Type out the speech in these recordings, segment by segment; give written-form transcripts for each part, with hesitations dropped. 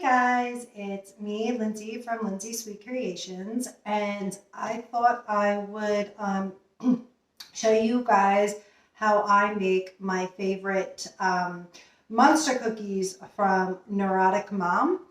Guys, it's me, Lindsay from Lindsay Sweet Creations, and I thought I would show you guys how I make my favorite monster cookies from Neurotic Mom.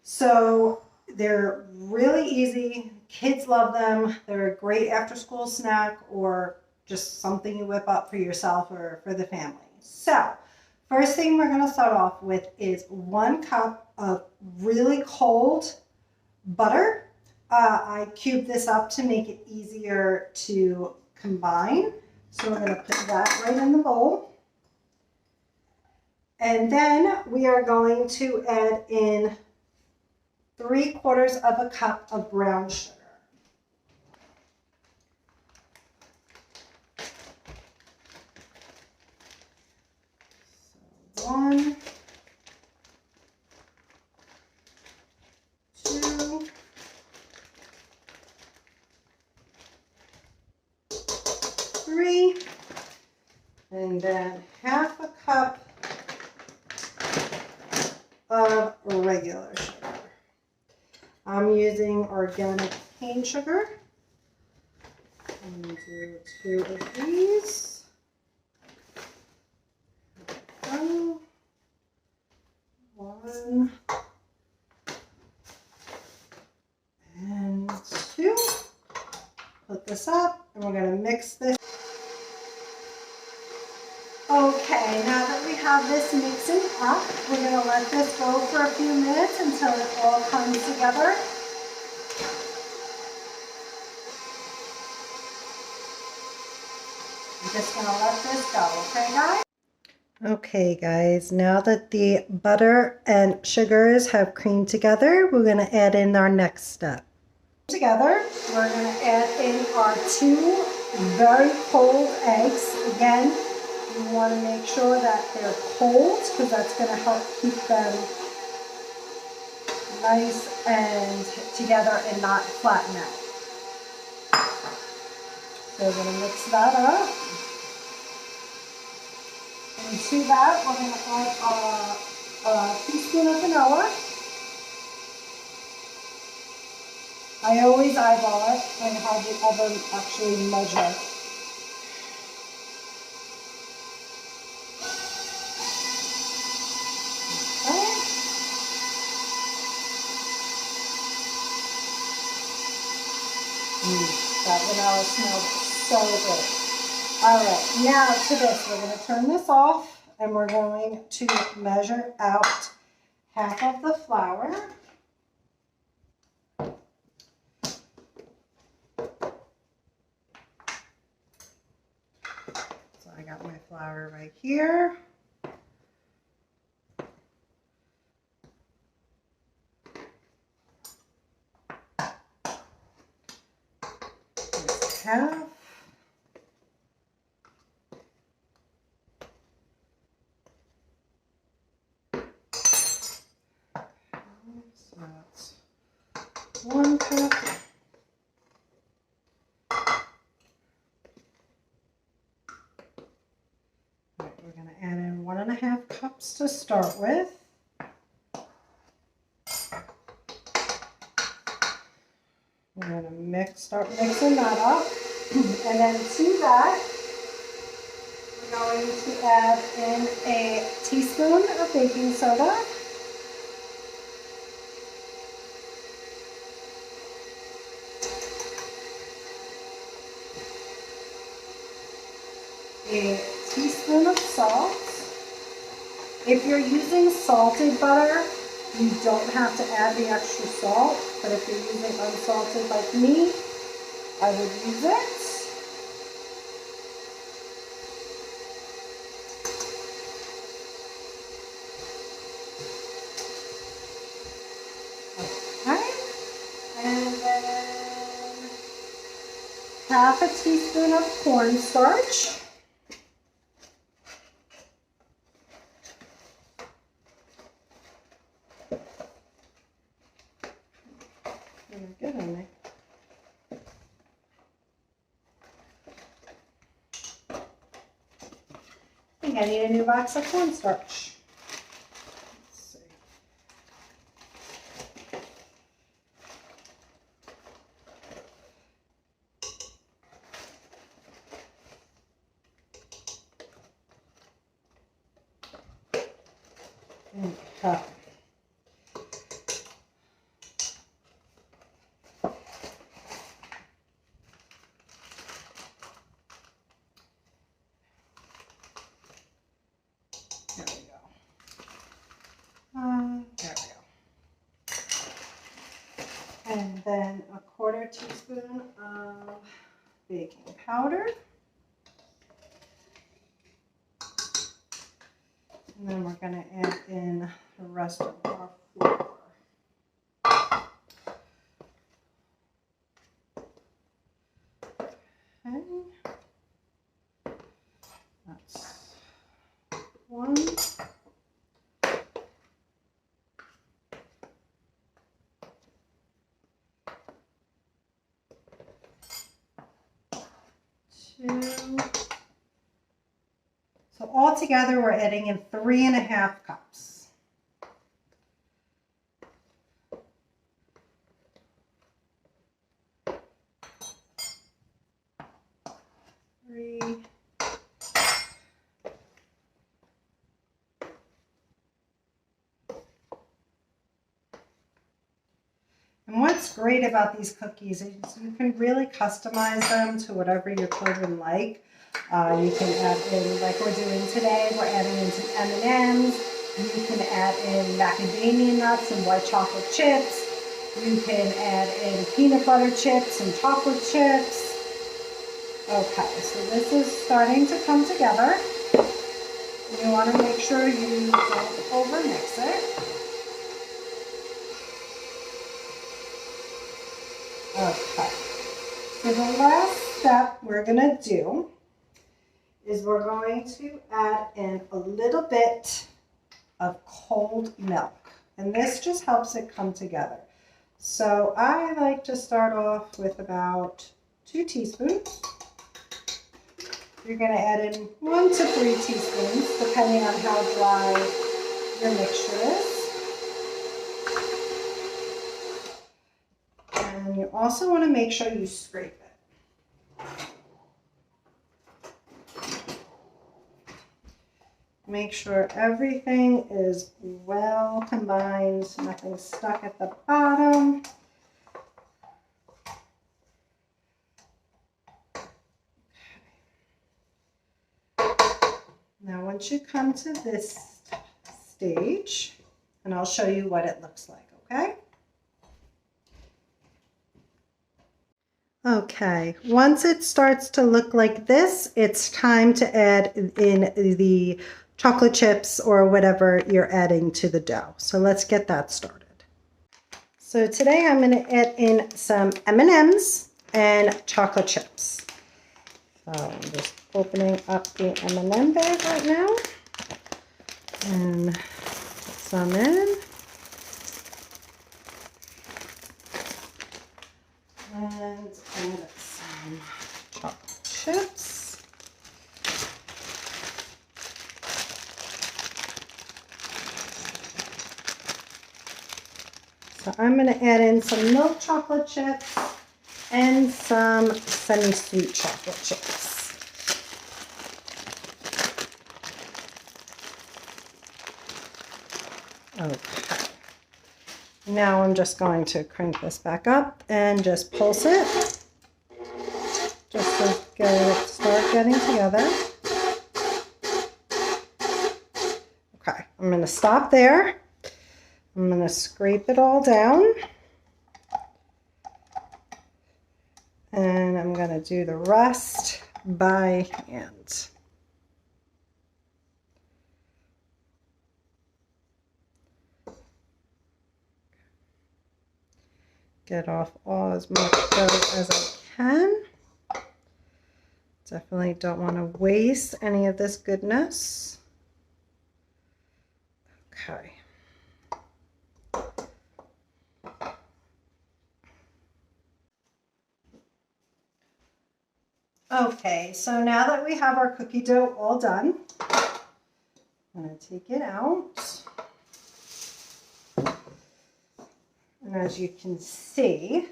So they're really easy. Kids love them. They're a great after-school snack or just something you whip up for yourself or for the family. So first thing we're going to start off with is 1 cup of really cold butter. I cubed this up to make it easier to combine. So we're going to put that right in the bowl. And then we are going to add in 3/4 cup of brown sugar. So 1, 2, 3, and then 1/2 cup of regular sugar. I'm using organic cane sugar. I'm going to do 2 of these. Go. 1 and 2. Put this up and we're going to mix this. Okay, now that we have this mixing up, we're going to let this go for a few minutes until it all comes together. I'm just going to let this go, okay guys? Okay guys, now that the butter and sugars have creamed together, we're going to add in our next step. Together, we're going to add in our 2 very cold eggs. Again, you want to make sure that they're cold because that's going to help keep them nice and together and not flatten out. So we're going to mix that up. And to that, we're going to add a teaspoon of vanilla. I always eyeball it and have the oven actually measure. That vanilla smells so good. All right, now to this, we're going to turn this off and we're going to measure out 1/2 of the flour. So I got my flour right here. Half. So that's 1 cup. All right, we're going to add in 1½ cups to start with. We're going to start mixing that up. And then to that, we're going to add in a teaspoon of baking soda. A teaspoon of salt. If you're using salted butter, you don't have to add the extra salt, but if you're using unsalted like me, I would use it. Okay, and then 1/2 teaspoon of cornstarch. Good on there. I think I need a new box of cornstarch. Let's see. and cup. There we go. There we go. And then a 1/4 teaspoon of baking powder. And then we're going to add in the rest of our flour. Okay. That's 1. 2. So altogether, we're adding in 3½ cups. 3. And what's great about these cookies is you can really customize them to whatever your children like. You can add in, like we're doing today, we're adding in some M&Ms. You can add in macadamia nuts and white chocolate chips. You can add in peanut butter chips and chocolate chips. Okay, so this is starting to come together. You want to make sure you don't overmix it. Okay, so the last step we're going to do is we're going to add in a little bit of cold milk. And this just helps it come together. So I like to start off with about 2 teaspoons. You're going to add in 1 to 3 teaspoons, depending on how dry your mixture is. And you also want to make sure you scrape it. Make sure everything is well combined, nothing's stuck at the bottom. Now once you come to this stage, and I'll show you what it looks like, okay? Okay, once it starts to look like this, it's time to add in the chocolate chips or whatever you're adding to the dough. So let's get that started. So today I'm going to add in some M&Ms and chocolate chips. So I'm just opening up the M&M bag right now and put some in. And add some chocolate chips. So I'm going to add in some milk chocolate chips and some semi-sweet chocolate chips. Okay. Now I'm just going to crank this back up and just pulse it, just to get it start getting together. Okay, I'm going to stop there. I'm going to scrape it all down. And I'm going to do the rest by hand. Get off all as much dough as I can. Definitely don't want to waste any of this goodness. Okay. Okay, so now that we have our cookie dough all done, I'm going to take it out. And as you can see,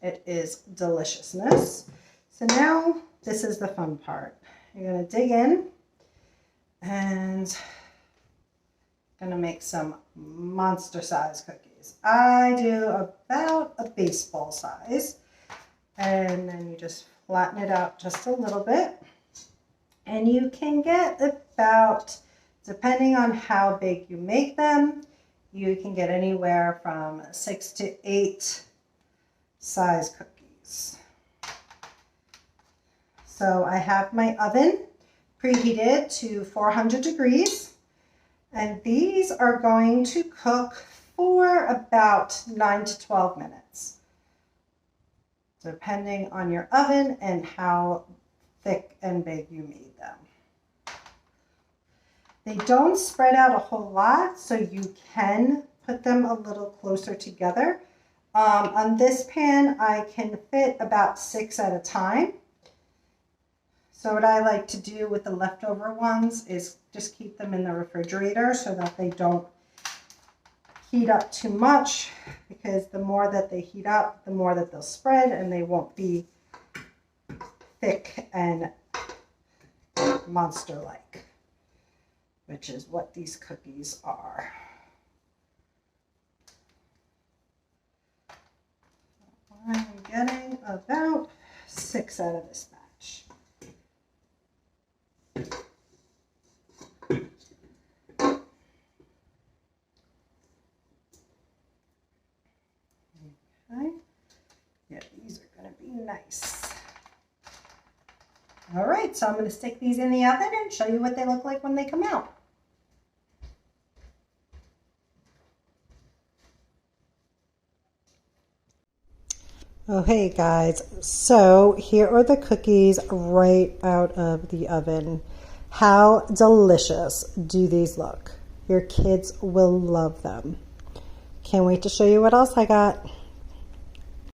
it is deliciousness. So now this is the fun part. You're going to dig in and gonna make some monster size cookies. I do about a baseball size, and then you just flatten it out just a little bit. And you can get about, depending on how big you make them, you can get anywhere from 6 to 8 size cookies. So I have my oven preheated to 400 degrees, and these are going to cook for about 9 to 12 minutes, depending on your oven and how thick and big you made them. They don't spread out a whole lot, so you can put them a little closer together. On this pan, I can fit about 6 at a time. So what I like to do with the leftover ones is just keep them in the refrigerator so that they don't heat up too much, because the more that they heat up, the more that they'll spread and they won't be thick and monster-like, which is what these cookies are. I'm getting about 6 out of this batch. Okay. Yeah, these are going to be nice. All right, so I'm going to stick these in the oven and show you what they look like when they come out. Oh, hey guys, so here are the cookies right out of the oven. How delicious do these look? Your kids will love them. Can't wait to show you what else I got.